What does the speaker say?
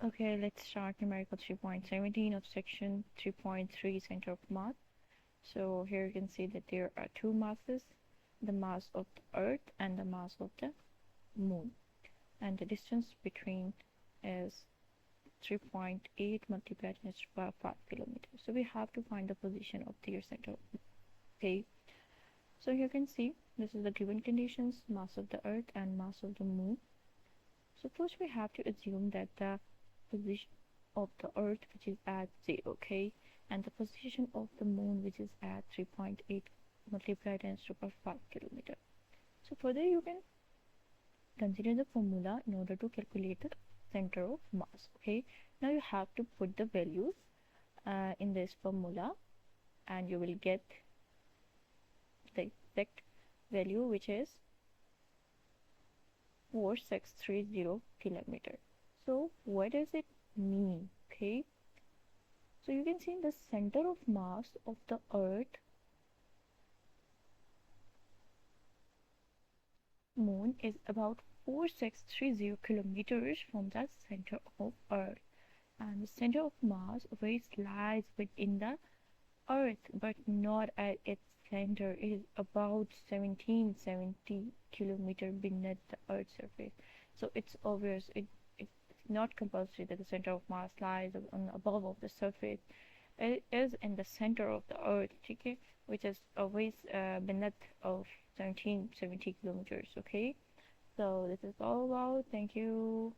Okay, let's start numerical 3.17 of section 3.3 center of mass. So here you can see that there are two masses, the mass of the earth and the mass of the moon, and the distance between is 3.8 multiplied by 5 kilometers. So we have to find the position of their center. Okay, so you can see this is the given conditions, mass of the earth and mass of the moon. So first we have to assume that the position of the earth which is at 0, okay, and the position of the moon which is at 3.8 multiplied times 5 kilometer. So further you can consider the formula in order to calculate the center of mass. Okay, now you have to put the values in this formula and you will get the exact value, which is 4630 kilometer. So what does it mean? Okay, so you can see the center of mass of the earth, moon, is about 4630 kilometers from the center of earth, and the center of mass where it lies within the earth but not at its center. It is about 1770 kilometers beneath the earth's surface. So it's obvious it's not compulsory that the center of mass lies on above of the surface. It is in the center of the earth, okay, which is always beneath of 1770 kilometers. Okay, so this is all about. Thank you.